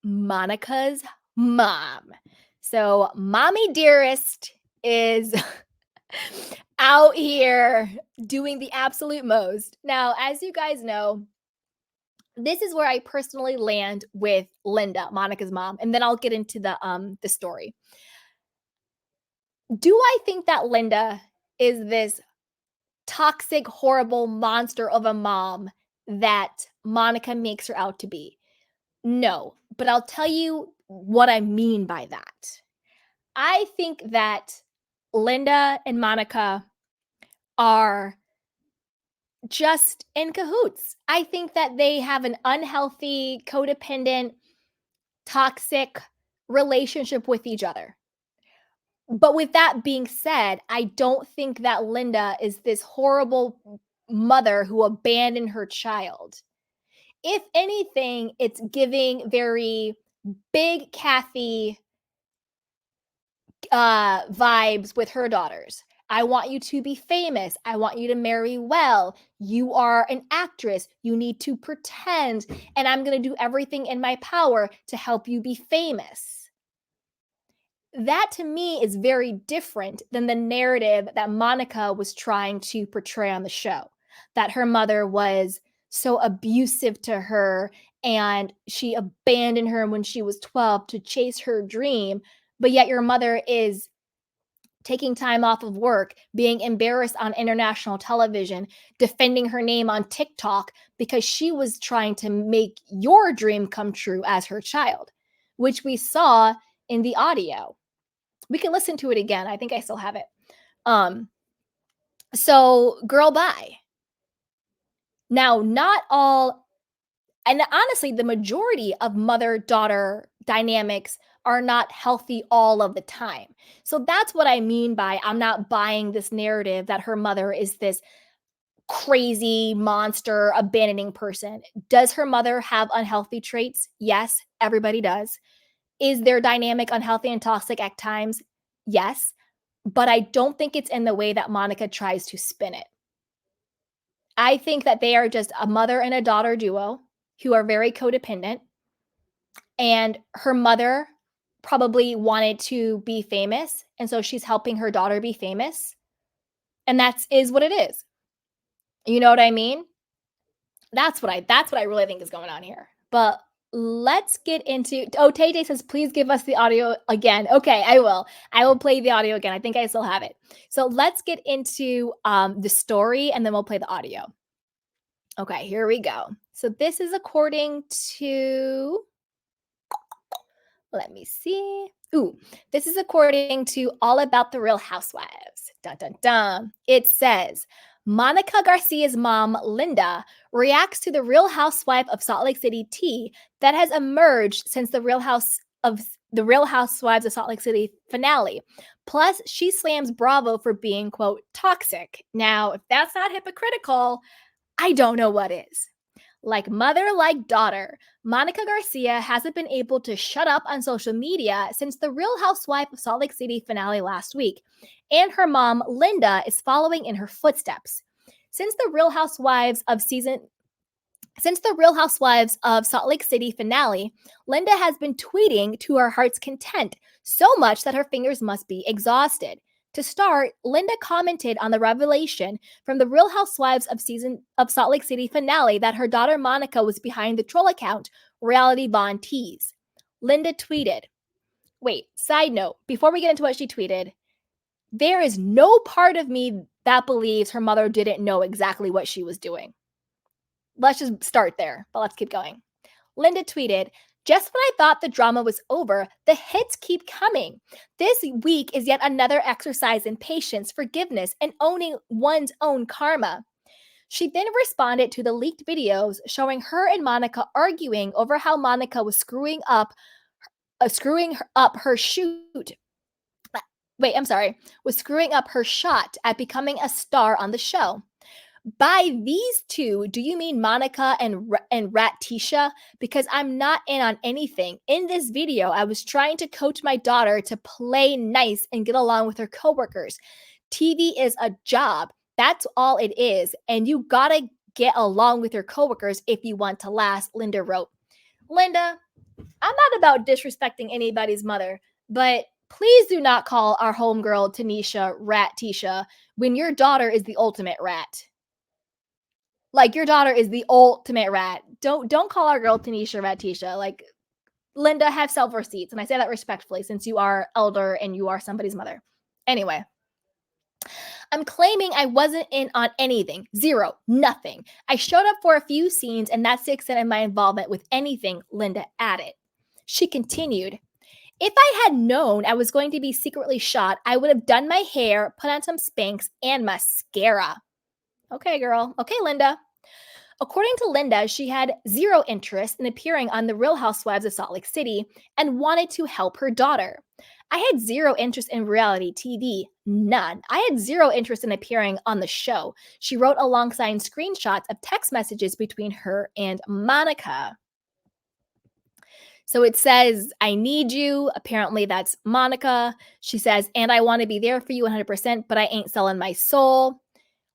Monica's mom. So, Mommy Dearest is out here doing the absolute most. Now, as you guys know, this is where I personally land with Linda, Monica's mom, and then I'll get into the story. Do I think that Linda is this toxic, horrible monster of a mom that Monica makes her out to be? No, but I'll tell you what I mean by that. I think that Linda and Monica are just in cahoots. I think that they have an unhealthy, codependent, toxic relationship with each other. But with that being said, I don't think that Linda is this horrible mother who abandoned her child. If anything, it's giving very big Kathy vibes with her daughters. I want you to be famous. I want you to marry well. You are an actress. You need to pretend. And I'm going to do everything in my power to help you be famous. That to me is very different than the narrative that Monica was trying to portray on the show, that her mother was so abusive to her and she abandoned her when she was 12 to chase her dream. But yet your mother is taking time off of work, being embarrassed on international television, defending her name on TikTok because she was trying to make your dream come true as her child, which we saw in the audio. We can listen to it again. I think I still have it. So girl, bye. Now, not all, and honestly, the majority of mother-daughter dynamics are not healthy all of the time. So that's what I mean by I'm not buying this narrative that her mother is this crazy monster abandoning person. Does her mother have unhealthy traits? Yes, everybody does. Is their dynamic unhealthy and toxic at times? Yes, but I don't think it's in the way that Monica tries to spin it. I think that they are just a mother and a daughter duo who are very codependent, and her mother probably wanted to be famous, and so she's helping her daughter be famous, and is what it is. You know what I mean? That's what I really think is going on here. But let's get into Tay Tay says, please give us the audio again. Okay, I will. I will play the audio again. I think I still have it. So let's get into the story and then we'll play the audio. Okay, here we go. So this is according to, let me see. This is according to All About the Real Housewives. Dun, dun, dun. It says, Monica Garcia's mom, Linda, reacts to the Real Housewife of Salt Lake City tea that has emerged since the Real Housewives of Salt Lake City finale. Plus, she slams Bravo for being, quote, toxic. Now, if that's not hypocritical, I don't know what is. Like mother, like daughter, Monica Garcia hasn't been able to shut up on social media since the Real Housewife of Salt Lake City finale last week, and her mom, Linda, is following in her footsteps. Since the Real Housewives of Salt Lake City finale, Linda has been tweeting to her heart's content, so much that her fingers must be exhausted. To start, Linda commented on the revelation from the Real Housewives of Salt Lake City finale that her daughter Monica was behind the troll account Reality Von Tease. Linda tweeted, side note, before we get into what she tweeted, there is no part of me that believes her mother didn't know exactly what she was doing. Let's just start there, but let's keep going. Linda tweeted, just when I thought the drama was over, the hits keep coming. This week is yet another exercise in patience, forgiveness, and owning one's own karma. She then responded to the leaked videos showing her and Monica arguing over how Monica was screwing up her shot at becoming a star on the show. By these two, do you mean Monica and Ratisha? Because I'm not in on anything. In this video, I was trying to coach my daughter to play nice and get along with her coworkers. TV is a job. That's all it is. And you gotta get along with your coworkers if you want to last, Linda wrote. Linda, I'm not about disrespecting anybody's mother, but please do not call our homegirl Tanisha Rat Tisha when your daughter is the ultimate rat. Like, your daughter is the ultimate rat. Don't call our girl Tanisha Rat Tisha. Like, Linda, have self-receipts. And I say that respectfully since you are elder and you are somebody's mother. Anyway, I'm claiming I wasn't in on anything. Zero. Nothing. I showed up for a few scenes, and that's the extent of my involvement with anything, Linda added. She continued, if I had known I was going to be secretly shot, I would have done my hair, put on some Spanx, and mascara. Okay, girl. Okay, Linda. According to Linda, she had zero interest in appearing on The Real Housewives of Salt Lake City and wanted to help her daughter. I had zero interest in reality TV, none. I had zero interest in appearing on the show, she wrote alongside screenshots of text messages between her and Monica. So it says, I need you. Apparently that's Monica. She says, and I want to be there for you 100%, but I ain't selling my soul.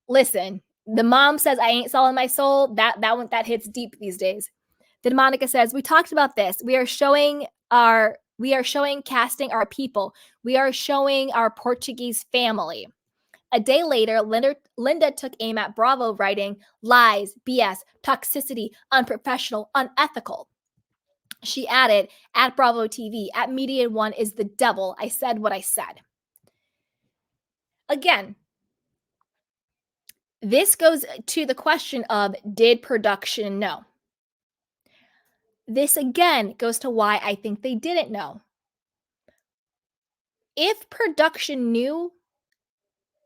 Listen, the mom says, I ain't selling my soul. That hits deep these days. Then Monica says, we talked about this. We are showing casting our people. We are showing our Portuguese family. A day later, Linda took aim at Bravo, writing lies, BS, toxicity, unprofessional, unethical. She added, at Bravo TV, at Media One is the devil. I said what I said. Again, this goes to the question of, did production know? This again goes to why I think they didn't know. If production knew,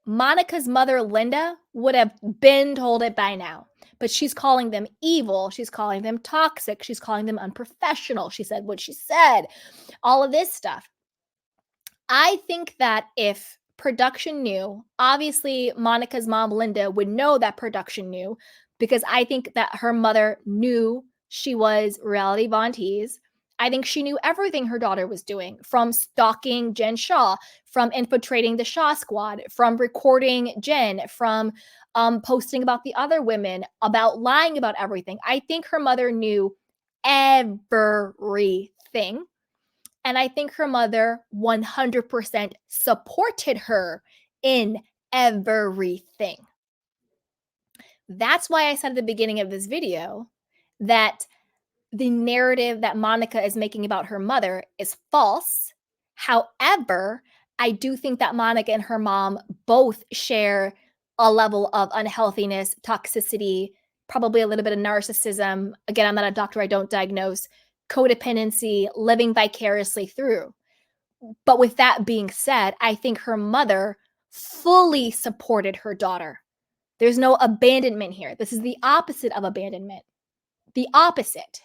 Monica's mother, Linda, would have been told it by now. But she's calling them evil. She's calling them toxic. She's calling them unprofessional. She said what she said. All of this stuff. I think that if production knew, obviously Monica's mom, Linda, would know that production knew, because I think that her mother knew she was reality Von Teese. I think she knew everything her daughter was doing, from stalking Jen Shaw, from infiltrating the Shaw squad, from recording Jen, from posting about the other women, about lying about everything. I think her mother knew everything. And I think her mother 100% supported her in everything. That's why I said at the beginning of this video that the narrative that Monica is making about her mother is false. However, I do think that Monica and her mom both share a level of unhealthiness, toxicity, probably a little bit of narcissism. Again, I'm not a doctor, I don't diagnose. Codependency, living vicariously through. But with that being said, I think her mother fully supported her daughter. There's no abandonment here. This is the opposite of abandonment. The opposite.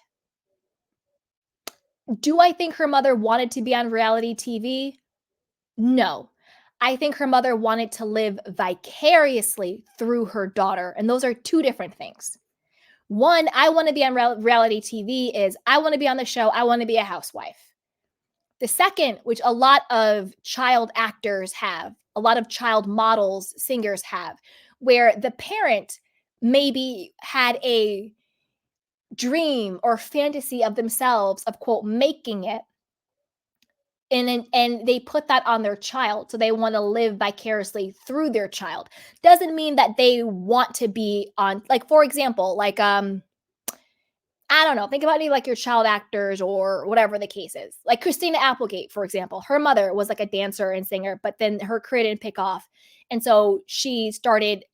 Do I think her mother wanted to be on reality TV? No. I think her mother wanted to live vicariously through her daughter. And those are two different things. One, I want to be on reality TV is I want to be on the show. I want to be a housewife. The second, which a lot of child actors have, a lot of child models, singers have, where the parent maybe had a dream or fantasy of themselves of, quote, making it. And they put that on their child. So they want to live vicariously through their child. Doesn't mean that they want to be on, like, for example, like, I don't know, think about any like your child actors or whatever the case is. Like Christina Applegate, for example, her mother was like a dancer and singer, but then her career didn't pick off. And so she started,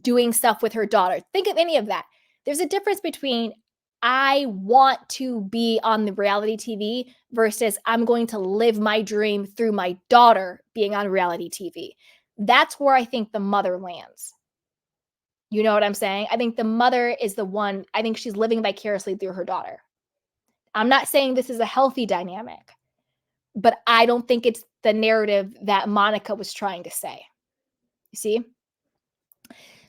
doing stuff with her daughter. Think of any of that. There's a difference between I want to be on the reality TV versus I'm going to live my dream through my daughter being on reality TV. That's where I think the mother lands. You know what I'm saying? I think the mother is the one, I think she's living vicariously through her daughter. I'm not saying this is a healthy dynamic, but I don't think it's the narrative that Monica was trying to say. You see?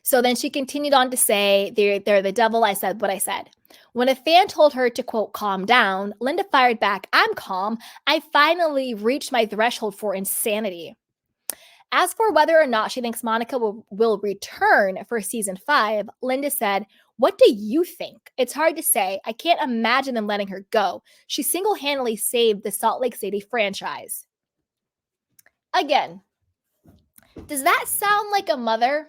So then she continued on to say, they're the devil. I said what I said. When a fan told her to, quote, calm down, Linda fired back, I'm calm. I finally reached my threshold for insanity. As for whether or not she thinks Monica will return for season 5, Linda said, What do you think? It's hard to say. I can't imagine them letting her go. She single-handedly saved the Salt Lake City franchise. Again, does that sound like a mother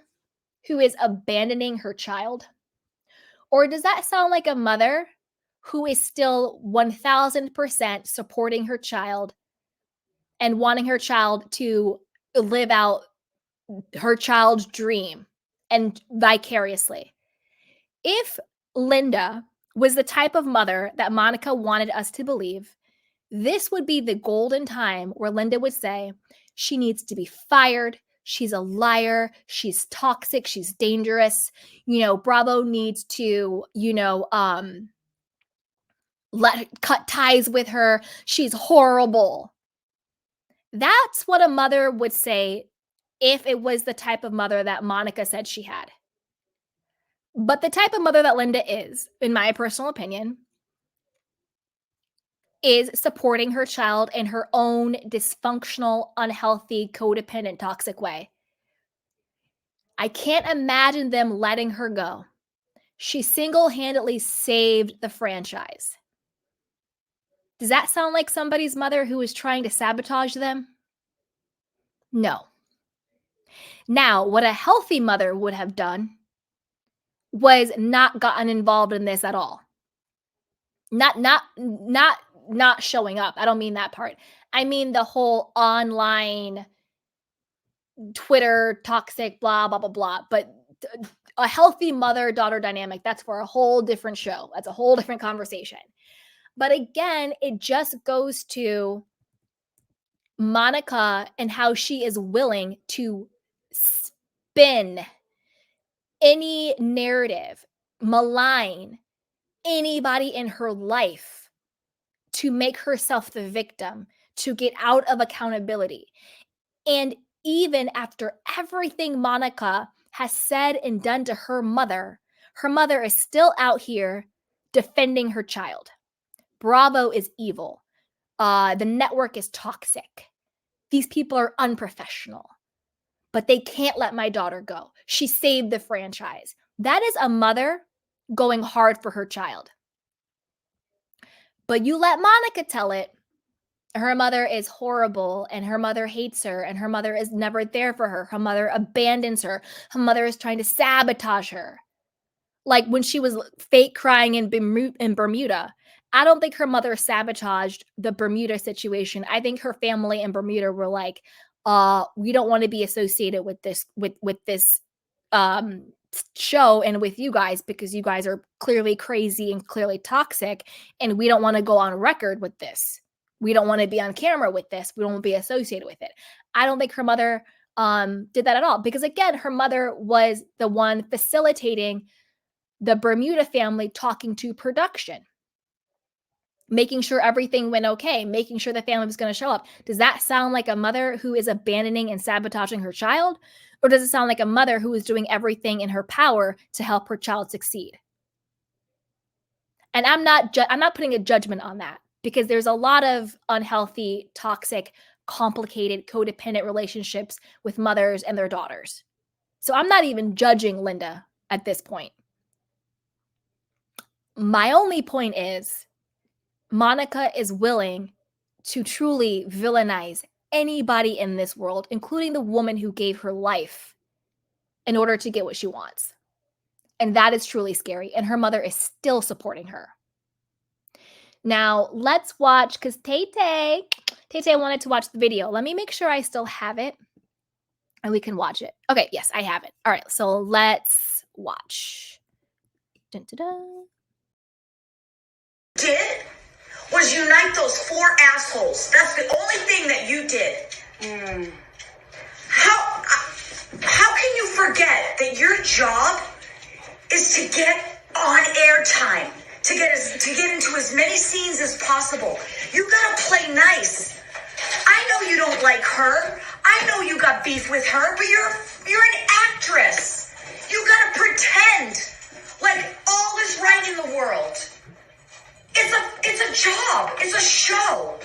who is abandoning her child? Or does that sound like a mother who is still 1000% supporting her child and wanting her child to live out her child's dream and vicariously? If Linda was the type of mother that Monica wanted us to believe, this would be the golden time where Linda would say, she needs to be fired. She's a liar. She's toxic. She's dangerous. Bravo needs to, cut ties with her. She's horrible. That's what a mother would say if it was the type of mother that Monica said she had. But the type of mother that Linda is, in my personal opinion, is supporting her child in her own dysfunctional, unhealthy, codependent, toxic way. I can't imagine them letting her go. She single-handedly saved the franchise. Does that sound like somebody's mother who is trying to sabotage them? No. Now, what a healthy mother would have done was not gotten involved in this at all. Not showing up. I don't mean that part. I mean the whole online Twitter toxic blah blah blah blah. But a healthy mother-daughter dynamic, that's for a whole different show. That's a whole different conversation. But again, it just goes to Monica and how she is willing to spin any narrative, malign anybody in her life to make herself the victim, to get out of accountability. And even after everything Monica has said and done to her mother is still out here defending her child. Bravo is evil. The network is toxic. These people are unprofessional. But they can't let my daughter go. She saved the franchise. That is a mother going hard for her child. But you let Monica tell it. Her mother is horrible and her mother hates her and her mother is never there for her. Her mother abandons her. Her mother is trying to sabotage her. Like when she was fake crying in Bermuda, I don't think her mother sabotaged the Bermuda situation. I think her family in Bermuda were like, we don't want to be associated with this, with this show and with you guys because you guys are clearly crazy and clearly toxic. And we don't want to go on record with this. We don't want to be on camera with this. We don't want to be associated with it. I don't think her mother did that at all because, again, her mother was the one facilitating the Bermuda family talking to production, making sure everything went okay, making sure the family was going to show up. Does that sound like a mother who is abandoning and sabotaging her child? Or does it sound like a mother who is doing everything in her power to help her child succeed? And I'm not putting a judgment on that because there's a lot of unhealthy, toxic, complicated, codependent relationships with mothers and their daughters. So I'm not even judging Linda at this point. My only point is Monica is willing to truly villainize anybody in this world, including the woman who gave her life in order to get what she wants. And that is truly scary. And her mother is still supporting her. Now, let's watch, because Tay wanted to watch the video. Let me make sure I still have it and we can watch it. Okay, yes, I have it. All right, so let's watch. Dun, dun, dun. Did was unite those four assholes. That's the only thing that you did. How can you forget that your job is to get on airtime, to get into as many scenes as possible? You gotta play nice. I know you don't like her. I know you got beef with her, but you're an actress. You gotta pretend like all is right in the world. It's a job. It's a show.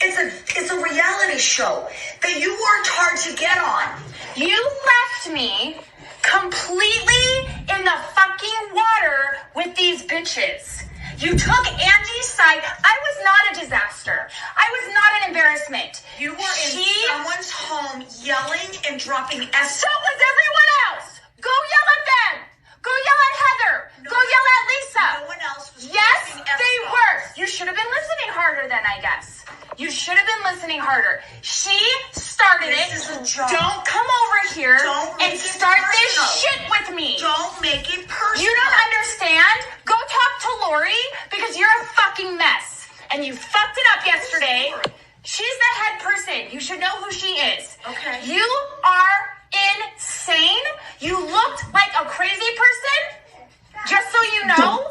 It's a reality show that you worked hard to get on. You left me completely in the fucking water with these bitches. You took Angie's side. I was not a disaster. I was not an embarrassment. You were in someone's home yelling and dropping F. So was everyone else. Go yell at them. Go yell at Heather. Go yell at Lisa. No one else was. Yes, they were. You should have been listening harder then, I guess. You should have been listening harder. She started it. This is a job. Don't come over here and start this shit with me. Don't make it personal. You don't understand? Go talk to Lori because you're a fucking mess. And you fucked it up yesterday. She's the head person. You should know who she is. Okay. You are insane. You looked like a crazy person. Just so you know.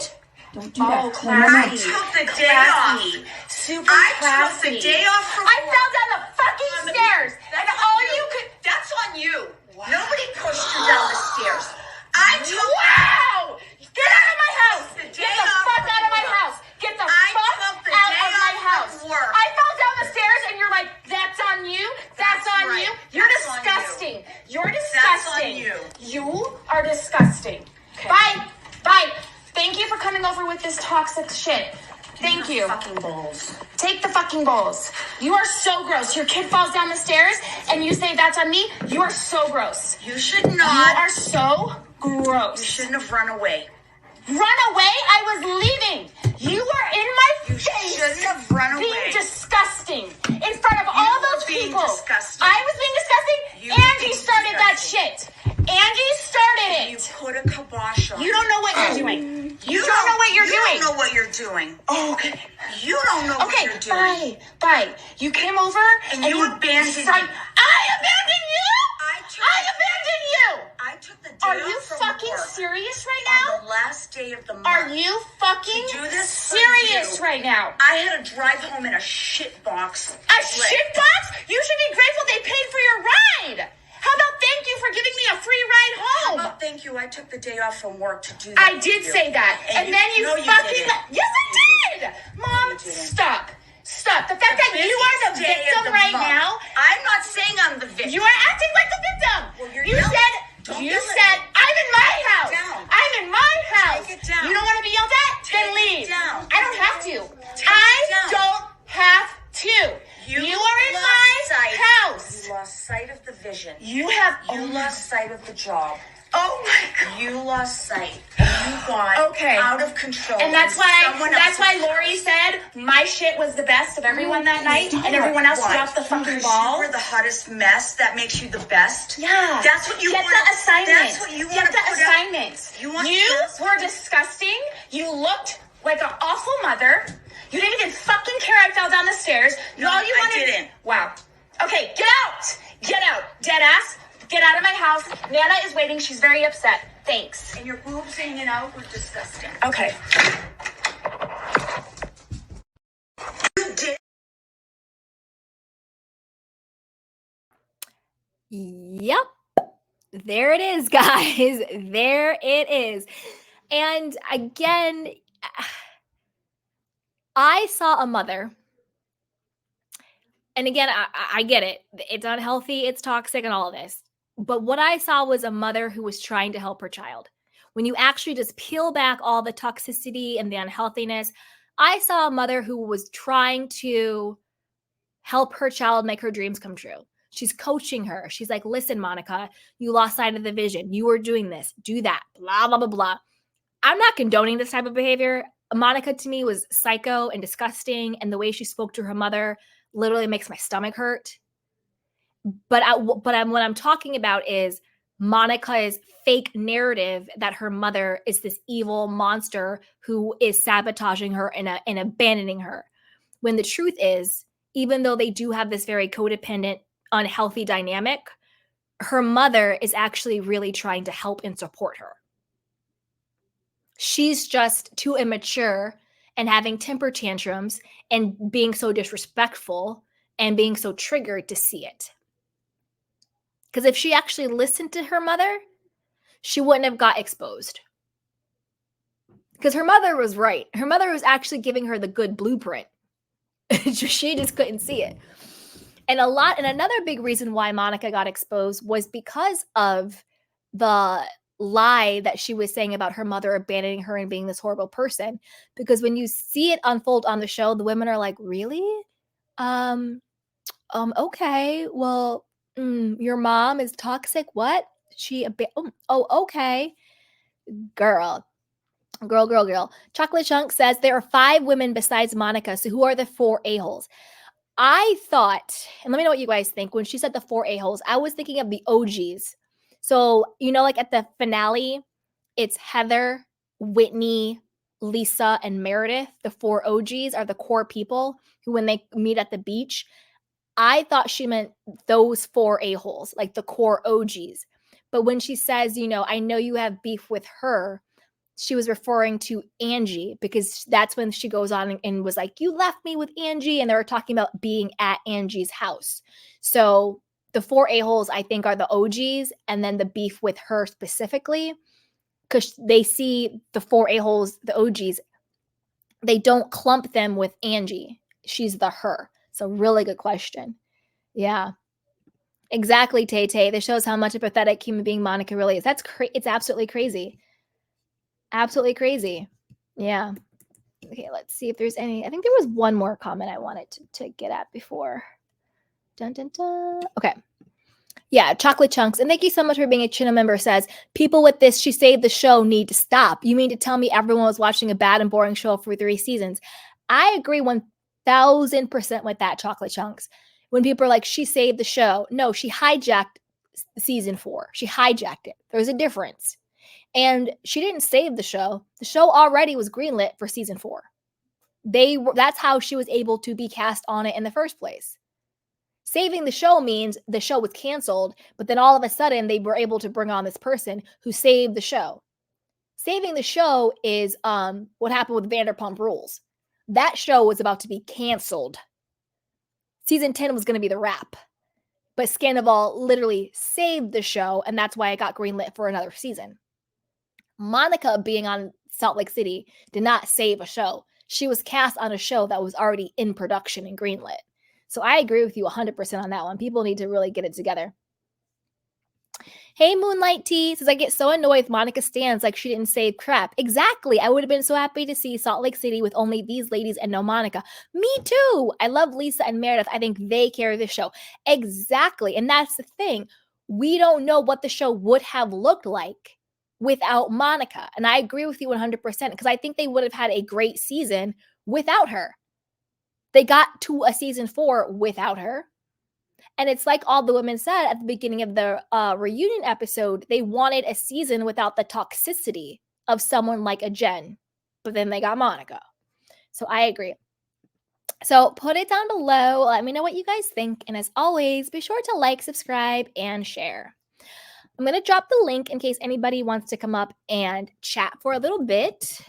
Don't do that. I took the day off. Super I took the day off from work. Fell down the fucking stairs. And all you could... That's on you. Wow. Nobody pushed you down the stairs. I took... Wow! Get out of my house! Get the fuck out of my house! Get the fuck out of my house! I fell down the stairs and you're like, that's on you? That's on you? You're disgusting. You're disgusting. That's on you. You are disgusting. Okay. Bye. Bye. Thank you for coming over with this toxic shit. Thank you. Fucking balls. Take the fucking balls. You are so gross. Your kid falls down the stairs and you say that's on me? You are so gross. You should not. You are so gross. You shouldn't have run away. Run away? I was leaving. You were in my face. You shouldn't have run away. Being disgusting. In front of all those people. Disgusting. I was being disgusting. Angie started that shit. Angie started it. You put a kibosh on. You don't know what you're doing. You don't know what you're doing. You don't know what you're doing. Oh, okay. You don't know what you're doing. Bye. You came over and you abandoned me. I abandoned you? I abandoned you. I took the day off. Are you fucking serious right now? On the last day of the month. Are you fucking serious right now? I had to drive home in a shit box. A shit box? You should be grateful they paid for your ride. How about thank you for giving me a free ride home? How about thank you? I took the day off from work to do that. I did say that. And then you fucking... Yes, I did. Mom, stop. Stop. The fact that you are the victim right now... I'm not saying I'm the victim. You are acting like the victim. Well, you said, I'm in my house. I'm in my house. Take it down. You don't want to be yelled at? Then leave. I don't have to. I don't have to. You are in my house. You lost sight of the vision. You lost sight of the job. Oh my God. You lost sight. You got out of control. And that's why Lori said my shit was the best of everyone that night and everyone else dropped the fucking ball. You were the hottest mess. That makes you the best. Yeah. That's what you want. Get the assignment. That's what you want to put assignments. You were disgusting. You looked like an awful mother. You didn't even fucking care I fell down the stairs. No, all you wanted... I didn't. Wow. Okay, get out. Get out. Dead ass. Get out of my house. Nana is waiting. She's very upset. Thanks. And your boobs hanging out were disgusting. Okay. You did. Yep. There it is, guys. There it is. And again... I saw a mother, and again, I get it. It's unhealthy, it's toxic, and all of this. But what I saw was a mother who was trying to help her child. When you actually just peel back all the toxicity and the unhealthiness, I saw a mother who was trying to help her child make her dreams come true. She's coaching her. She's like, listen, Monica, you lost sight of the vision. You were doing this, do that, blah, blah, blah, blah. I'm not condoning this type of behavior. Monica to me was psycho and disgusting, and the way she spoke to her mother literally makes my stomach hurt. But what I'm talking about is Monica's fake narrative that her mother is this evil monster who is sabotaging her and abandoning her. When the truth is, even though they do have this very codependent, unhealthy dynamic, her mother is actually really trying to help and support her. She's just too immature and having temper tantrums and being so disrespectful and being so triggered to see it. Because if she actually listened to her mother, she wouldn't have got exposed. Because her mother was right. Her mother was actually giving her the good blueprint. She just couldn't see it. And another big reason why Monica got exposed was because of the lie that she was saying about her mother abandoning her and being this horrible person. Because when you see it unfold on the show, the women are like, really? Um, okay. Well, your mom is toxic. What? Okay. Girl. Girl. Chocolate Chunk says there are 5 women besides Monica. So who are the 4 a-holes? I thought, and let me know what you guys think. When she said the 4 a-holes, I was thinking of the OGs. So, like at the finale, it's Heather, Whitney, Lisa, and Meredith. The 4 OGs are the core people who, when they meet at the beach, I thought she meant those 4 a-holes, like the core OGs. But when she says, I know you have beef with her, she was referring to Angie, because that's when she goes on and was like, you left me with Angie. And they were talking about being at Angie's house. So the 4 a-holes, I think, are the OGs, and then the beef with her specifically, because they see the 4 a-holes, the OGs, they don't clump them with Angie. She's the her. So really good question. Yeah. Exactly, Tay Tay. This shows how much a pathetic human being Monica really is. It's absolutely crazy. Absolutely crazy. Yeah. Okay, let's see if there's any. I think there was one more comment I wanted to get at before. Dun, dun, dun. Okay. Yeah, Chocolate Chunks. And thank you so much for being a channel member. Says, people with this She Saved the Show need to stop. You mean to tell me everyone was watching a bad and boring show for 3 seasons? I agree 1000% with that, Chocolate Chunks. When people are like, she saved the show. No, she hijacked season 4. She hijacked it. There's a difference. And she didn't save the show. The show already was greenlit for season 4. That's how she was able to be cast on it in the first place. Saving the show means the show was canceled, but then all of a sudden they were able to bring on this person who saved the show. Saving the show is what happened with Vanderpump Rules. That show was about to be canceled. Season 10 was going to be the wrap. But Scandival literally saved the show, and that's why it got greenlit for another season. Monica being on Salt Lake City did not save a show. She was cast on a show that was already in production and greenlit. So I agree with you 100% on that one. People need to really get it together. Hey, Moonlight Tea says, I get so annoyed with Monica stands like she didn't save crap. Exactly. I would have been so happy to see Salt Lake City with only these ladies and no Monica. Me too. I love Lisa and Meredith. I think they carry the show. Exactly. And that's the thing. We don't know what the show would have looked like without Monica. And I agree with you 100% because I think they would have had a great season without her. They got to a season 4 without her. And it's like all the women said at the beginning of the reunion episode, they wanted a season without the toxicity of someone like a Jen. But then they got Monica. So I agree. So put it down below. Let me know what you guys think. And as always, be sure to like, subscribe, and share. I'm going to drop the link in case anybody wants to come up and chat for a little bit.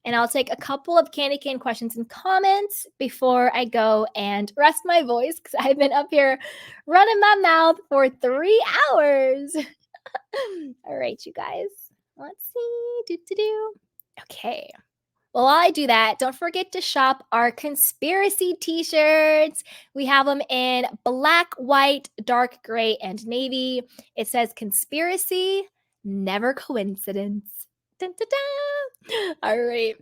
And I'll take a couple of candy cane questions and comments before I go and rest my voice because I've been up here running my mouth for 3 hours. All right, you guys. Let's see. Okay. Well, while I do that, don't forget to shop our conspiracy t-shirts. We have them in black, white, dark gray, and navy. It says conspiracy, never coincidence. Dun, dun, dun. All right.